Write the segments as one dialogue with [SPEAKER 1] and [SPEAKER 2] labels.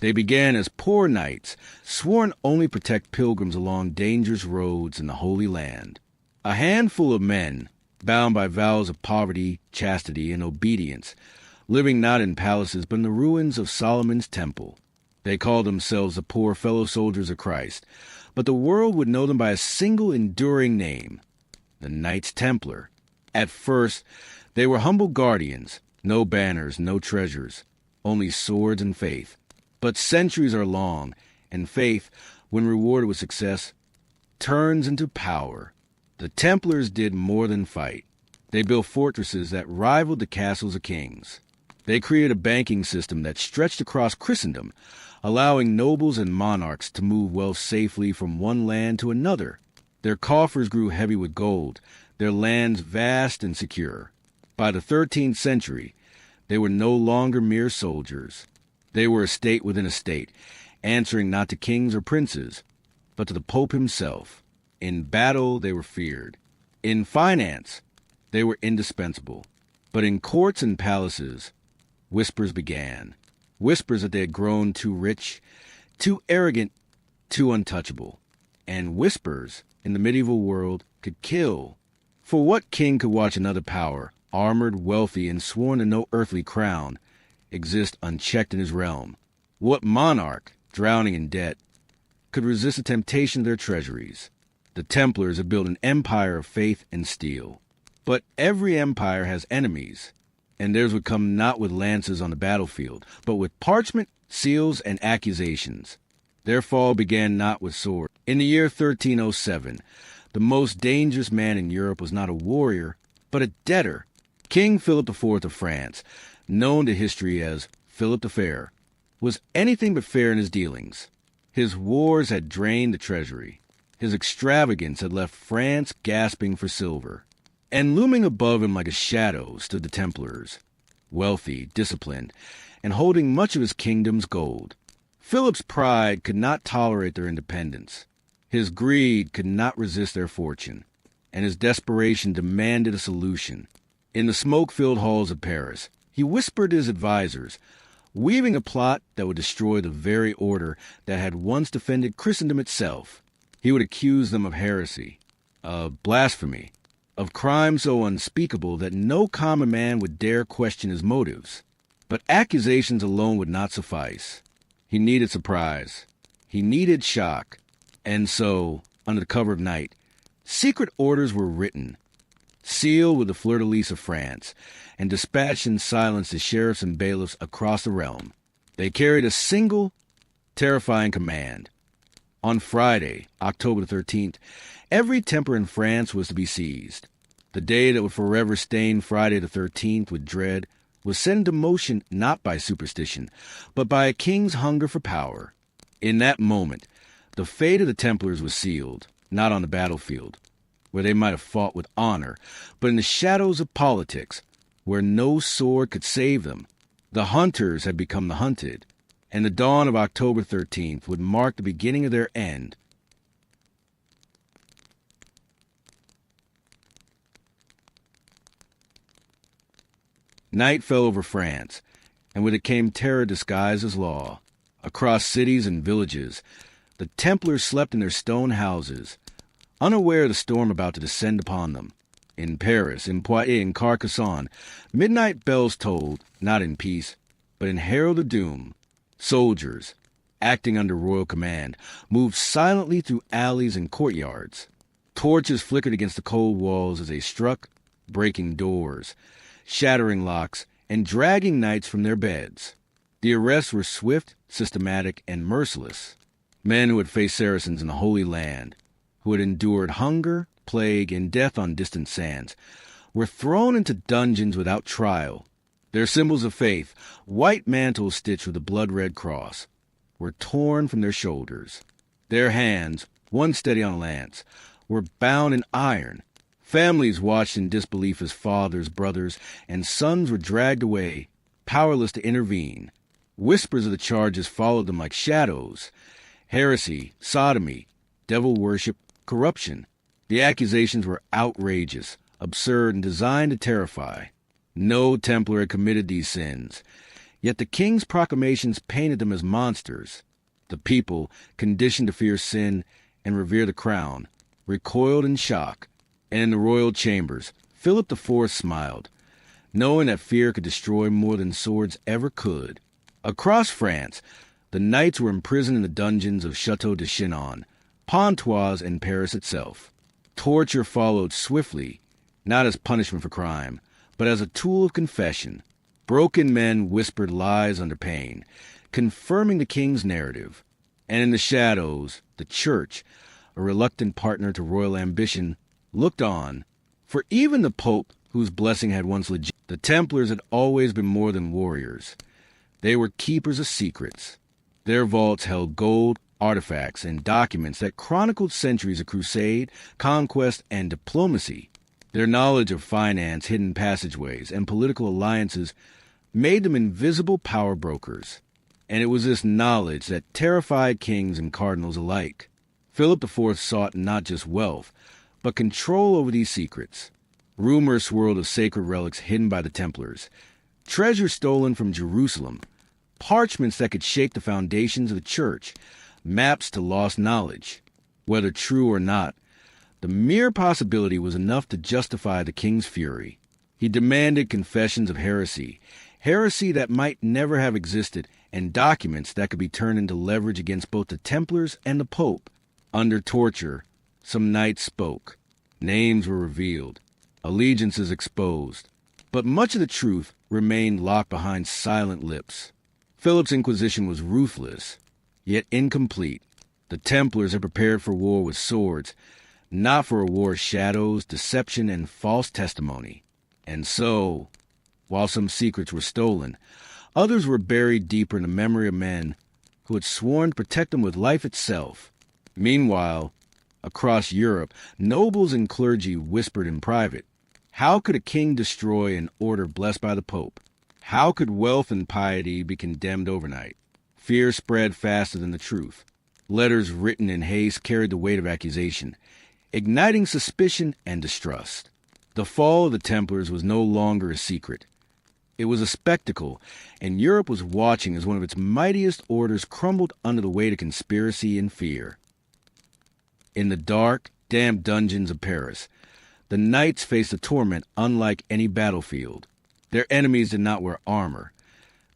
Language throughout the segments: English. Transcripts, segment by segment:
[SPEAKER 1] They began as poor knights, sworn only to protect pilgrims along dangerous roads in the Holy Land. A handful of men, bound by vows of poverty, chastity, and obedience, living not in palaces but in the ruins of Solomon's temple. They called themselves the poor fellow soldiers of Christ, but the world would know them by a single enduring name, the Knights Templar. At first, they were humble guardians, no banners, no treasures, only swords and faith. But centuries are long, and faith, when rewarded with success, turns into power. The Templars did more than fight. They built fortresses that rivaled the castles of kings. They created a banking system that stretched across Christendom, allowing nobles and monarchs to move wealth safely from one land to another. Their coffers grew heavy with gold, their lands vast and secure. By the 13th century, they were no longer mere soldiers. They were a state within a state, answering not to kings or princes, but to the Pope himself. In battle, they were feared. In finance, they were indispensable. But in courts and palaces, whispers began. Whispers that they had grown too rich, too arrogant, too untouchable. And whispers, in the medieval world, could kill. For what king could watch another power, armored, wealthy, and sworn to no earthly crown, exist unchecked in his realm? What monarch, drowning in debt, could resist the temptation of their treasuries? The Templars had built an empire of faith and steel. But every empire has enemies, and theirs would come not with lances on the battlefield, but with parchment, seals, and accusations. Their fall began not with sword. In the year 1307, the most dangerous man in Europe was not a warrior, but a debtor. King Philip IV of France, known to history as Philip the Fair, was anything but fair in his dealings. His wars had drained the treasury. His extravagance had left France gasping for silver. And looming above him like a shadow stood the Templars, wealthy, disciplined, and holding much of his kingdom's gold. Philip's pride could not tolerate their independence. His greed could not resist their fortune, and his desperation demanded a solution. In the smoke-filled halls of Paris, he whispered to his advisors, weaving a plot that would destroy the very order that had once defended Christendom itself. He would accuse them of heresy, of blasphemy, of crimes so unspeakable that no common man would dare question his motives. But accusations alone would not suffice. He needed surprise. He needed shock. And so, under the cover of night, secret orders were written, sealed with the fleur-de-lis of France, and dispatched in silence to sheriffs and bailiffs across the realm. They carried a single, terrifying command. On Friday, October 13th, every Templar in France was to be seized. The day that would forever stain Friday the 13th with dread was set into motion not by superstition, but by a king's hunger for power. In that moment, the fate of the Templars was sealed, not on the battlefield, where they might have fought with honor, but in the shadows of politics, where no sword could save them. The hunters had become the hunted, and the dawn of October 13th would mark the beginning of their end. Night fell over France, and with it came terror disguised as law. Across cities and villages, the Templars slept in their stone houses, unaware of the storm about to descend upon them. In Paris, in Poitiers, in Carcassonne, midnight bells tolled, not in peace, but in herald of doom. Soldiers, acting under royal command, moved silently through alleys and courtyards. Torches flickered against the cold walls as they struck, breaking doors, shattering locks, and dragging knights from their beds. The arrests were swift, systematic, and merciless. Men who had faced Saracens in the Holy Land, who had endured hunger, plague, and death on distant sands, were thrown into dungeons without trial. Their symbols of faith, white mantles stitched with a blood-red cross, were torn from their shoulders. Their hands, one steady on a lance, were bound in iron. Families watched in disbelief as fathers, brothers, and sons were dragged away, powerless to intervene. Whispers of the charges followed them like shadows. Heresy, sodomy, devil worship, corruption. The accusations were outrageous, absurd, and designed to terrify. No Templar had committed these sins, Yet the king's proclamations painted them as monsters. The people, conditioned to fear sin and revere the crown, recoiled in shock, and in the royal chambers, Philip IV smiled, knowing that fear could destroy more than swords ever could. Across France, the knights were imprisoned in the dungeons of Château de Chinon, Pontoise, and Paris itself. Torture followed swiftly, not as punishment for crime, but as a tool of confession. Broken men whispered lies under pain, confirming the king's narrative. And in the shadows, the church, a reluctant partner to royal ambition, looked on. For even the Pope, whose blessing had once legit, the Templars had always been more than warriors. They were keepers of secrets. Their vaults held gold, artifacts, and documents that chronicled centuries of crusade, conquest, and diplomacy. Their knowledge of finance, hidden passageways, and political alliances made them invisible power brokers. And it was this knowledge that terrified kings and cardinals alike. Philip IV sought not just wealth, but control over these secrets. Rumors swirled of sacred relics hidden by the Templars, treasures stolen from Jerusalem, parchments that could shake the foundations of the church, maps to lost knowledge. Whether true or not, the mere possibility was enough to justify the king's fury. He demanded confessions of heresy that might never have existed, and documents that could be turned into leverage against both the Templars and the Pope. Under torture, some knights spoke. Names were revealed, allegiances exposed, but much of the truth remained locked behind silent lips. Philip's Inquisition was ruthless, yet incomplete. The Templars had prepared for war with swords, not for a war of shadows, deception, and false testimony. And so, while some secrets were stolen, others were buried deeper in the memory of men who had sworn to protect them with life itself. Meanwhile, across Europe, nobles and clergy whispered in private. How could a king destroy an order blessed by the Pope? How could wealth and piety be condemned overnight? Fear spread faster than the truth. Letters written in haste carried the weight of accusation, igniting suspicion and distrust. The fall of the Templars was no longer a secret. It was a spectacle, and Europe was watching as one of its mightiest orders crumbled under the weight of conspiracy and fear. In the dark, damp dungeons of Paris, the knights faced a torment unlike any battlefield. Their enemies did not wear armor.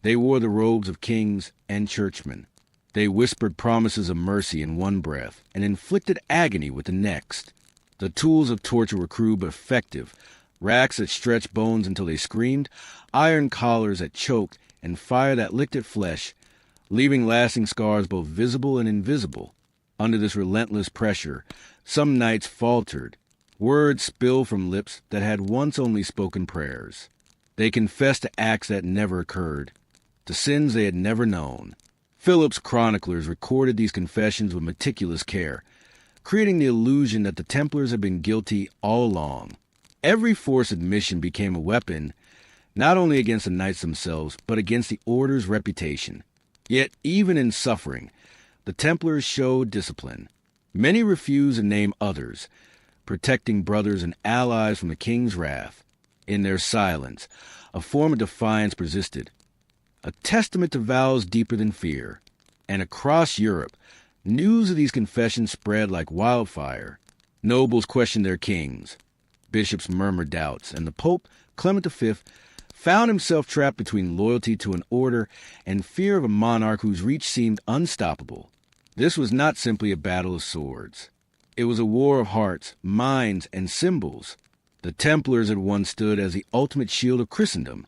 [SPEAKER 1] They wore the robes of kings and churchmen. They whispered promises of mercy in one breath and inflicted agony with the next. The tools of torture were crude but effective. Racks that stretched bones until they screamed, iron collars that choked, and fire that licked at flesh, leaving lasting scars both visible and invisible. Under this relentless pressure, some knights faltered. Words spilled from lips that had once only spoken prayers. They confessed to acts that never occurred, to sins they had never known. Philip's chroniclers recorded these confessions with meticulous care, creating the illusion that the Templars had been guilty all along. Every forced admission became a weapon, not only against the knights themselves, but against the order's reputation. Yet, even in suffering, the Templars showed discipline. Many refused to name others, protecting brothers and allies from the king's wrath. In their silence, a form of defiance persisted, a testament to vows deeper than fear. And across Europe, news of these confessions spread like wildfire. Nobles questioned their kings. Bishops murmured doubts, and the Pope, Clement V, found himself trapped between loyalty to an order and fear of a monarch whose reach seemed unstoppable. This was not simply a battle of swords. It was a war of hearts, minds, and symbols. The Templars had once stood as the ultimate shield of Christendom.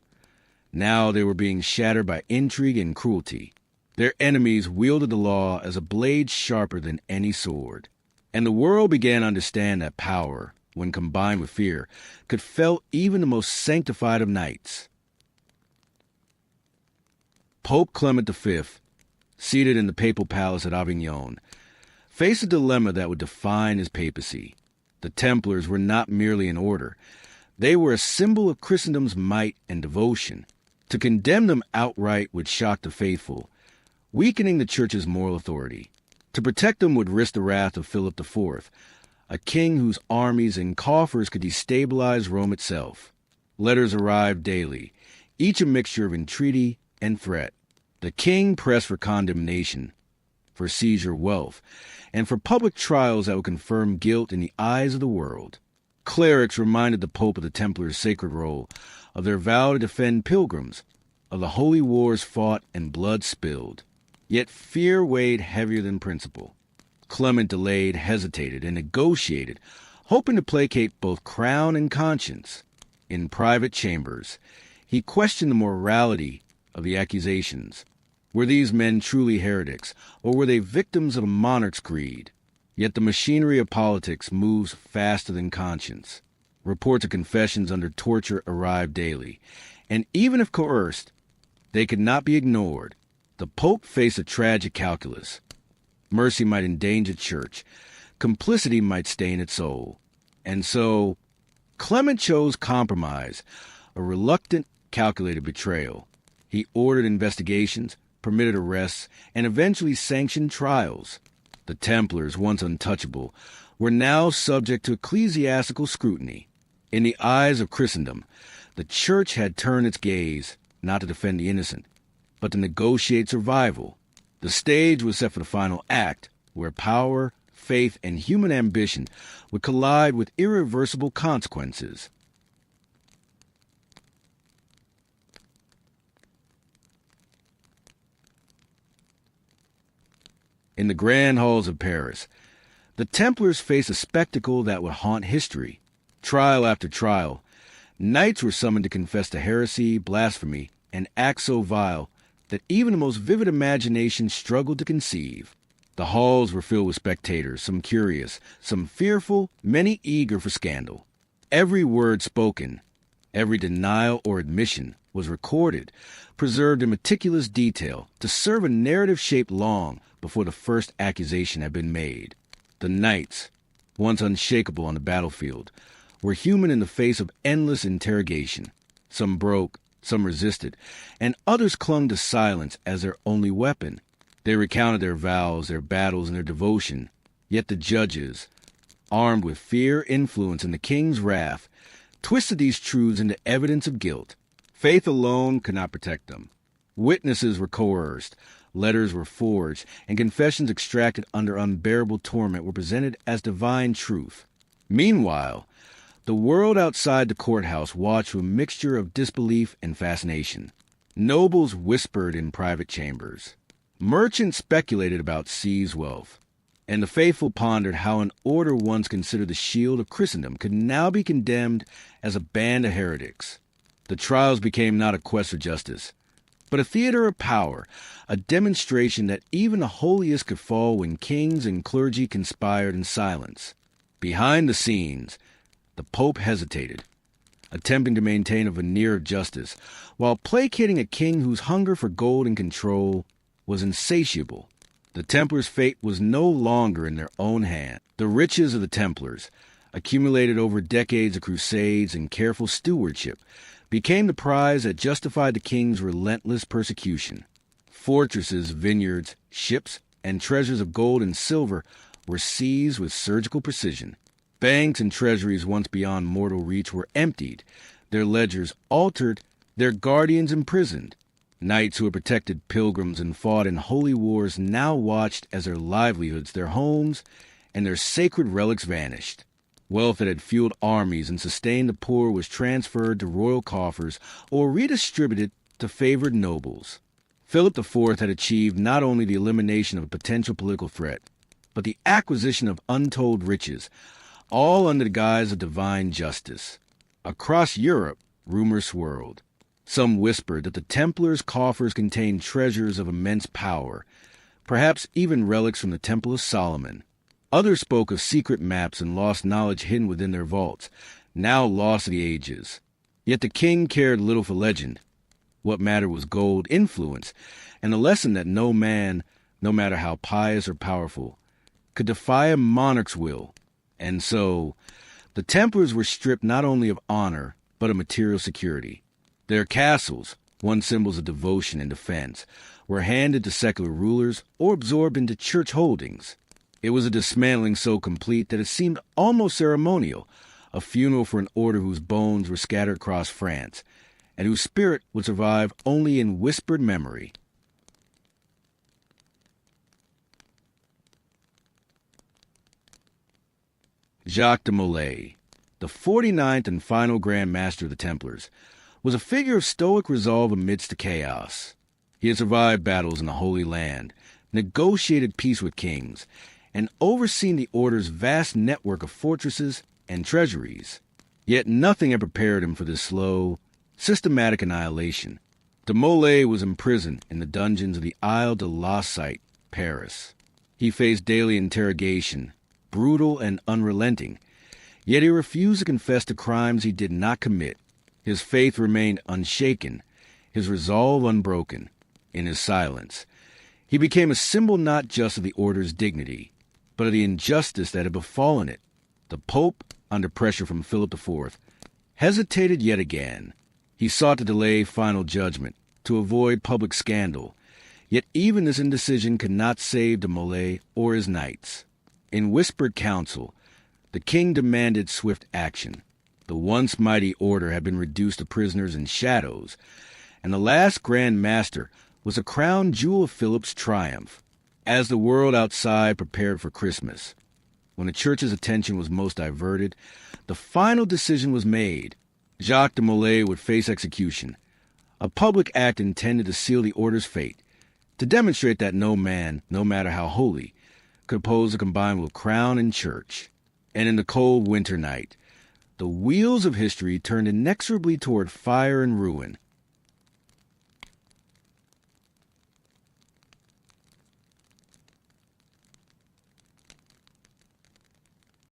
[SPEAKER 1] Now they were being shattered by intrigue and cruelty. Their enemies wielded the law as a blade sharper than any sword. And the world began to understand that power, when combined with fear, could fell even the most sanctified of knights. Pope Clement V, seated in the papal palace at Avignon, faced a dilemma that would define his papacy. The Templars were not merely an order. They were a symbol of Christendom's might and devotion. To condemn them outright would shock the faithful, weakening the Church's moral authority. To protect them would risk the wrath of Philip IV, a king whose armies and coffers could destabilize Rome itself. Letters arrived daily, each a mixture of entreaty and threat. The king pressed for condemnation, for seizure wealth, and for public trials that would confirm guilt in the eyes of the world. Clerics reminded the Pope of the Templars' sacred role, of their vow to defend pilgrims, of the holy wars fought and blood spilled. Yet fear weighed heavier than principle. Clement delayed, hesitated, and negotiated, hoping to placate both crown and conscience. In private chambers, he questioned the morality of the accusations. Were these men truly heretics, or were they victims of a monarch's greed? Yet the machinery of politics moves faster than conscience. Reports of confessions under torture arrived daily, and even if coerced, they could not be ignored. The Pope faced a tragic calculus. Mercy might endanger the church. Complicity might stain its soul. And so, Clement chose compromise, a reluctant, calculated betrayal. He ordered investigations, permitted arrests, and eventually sanctioned trials. The Templars, once untouchable, were now subject to ecclesiastical scrutiny. In the eyes of Christendom, the Church had turned its gaze not to defend the innocent, but to negotiate survival. The stage was set for the final act, where power, faith, and human ambition would collide with irreversible consequences. In the grand halls of Paris, the Templars faced a spectacle that would haunt history. Trial after trial, knights were summoned to confess to heresy, blasphemy, and acts so vile that even the most vivid imagination struggled to conceive. The halls were filled with spectators, some curious, some fearful, many eager for scandal. Every word spoken, every denial or admission was recorded, preserved in meticulous detail to serve a narrative shaped long before the first accusation had been made. The knights, once unshakable on the battlefield, were human in the face of endless interrogation. Some broke, some resisted, and others clung to silence as their only weapon. They recounted their vows, their battles, and their devotion. Yet the judges, armed with fear, influence, and the king's wrath, twisted these truths into evidence of guilt. Faith alone could not protect them. Witnesses were coerced, letters were forged, and confessions extracted under unbearable torment were presented as divine truth. Meanwhile, the world outside the courthouse watched with a mixture of disbelief and fascination. Nobles whispered in private chambers. Merchants speculated about seized wealth. And the faithful pondered how an order once considered the shield of Christendom could now be condemned as a band of heretics. The trials became not a quest for justice, but a theater of power, a demonstration that even the holiest could fall when kings and clergy conspired in silence. Behind the scenes, the Pope hesitated, attempting to maintain a veneer of justice, while placating a king whose hunger for gold and control was insatiable. The Templars' fate was no longer in their own hand. The riches of the Templars, accumulated over decades of crusades and careful stewardship, became the prize that justified the king's relentless persecution. Fortresses, vineyards, ships, and treasures of gold and silver were seized with surgical precision. Banks and treasuries once beyond mortal reach were emptied, their ledgers altered, their guardians imprisoned. Knights who had protected pilgrims and fought in holy wars now watched as their livelihoods, their homes, and their sacred relics vanished. Wealth that had fueled armies and sustained the poor was transferred to royal coffers or redistributed to favored nobles. Philip IV had achieved not only the elimination of a potential political threat, but the acquisition of untold riches, all under the guise of divine justice. Across Europe, rumors swirled. Some whispered that the Templars' coffers contained treasures of immense power, perhaps even relics from the Temple of Solomon. Others spoke of secret maps and lost knowledge hidden within their vaults, now lost to the ages. Yet the king cared little for legend. What mattered was gold, influence, and the lesson that no man, no matter how pious or powerful, could defy a monarch's will. And so, the Templars were stripped not only of honor, but of material security. Their castles, once symbols of devotion and defense, were handed to secular rulers or absorbed into church holdings. It was a dismantling so complete that it seemed almost ceremonial, a funeral for an order whose bones were scattered across France, and whose spirit would survive only in whispered memory. Jacques de Molay, the 49th and final Grand Master of the Templars, was a figure of stoic resolve amidst the chaos. He had survived battles in the Holy Land, negotiated peace with kings, and overseen the Order's vast network of fortresses and treasuries. Yet nothing had prepared him for this slow, systematic annihilation. De Molay was imprisoned in the dungeons of the Isle de la Cite, Paris. He faced daily interrogation, brutal and unrelenting, yet he refused to confess the crimes he did not commit. His faith remained unshaken, his resolve unbroken. In his silence, he became a symbol not just of the Order's dignity, but of the injustice that had befallen it. The Pope, under pressure from Philip IV, hesitated yet again. He sought to delay final judgment, to avoid public scandal, yet even this indecision could not save de Molay or his knights. In whispered counsel, the king demanded swift action. The once mighty Order had been reduced to prisoners and shadows, and the last Grand Master was a crown jewel of Philip's triumph. As the world outside prepared for Christmas, when the church's attention was most diverted, the final decision was made. Jacques de Molay would face execution, a public act intended to seal the Order's fate, to demonstrate that no man, no matter how holy, could oppose the combined will of crown and church. And in the cold winter night, the wheels of history turned inexorably toward fire and ruin.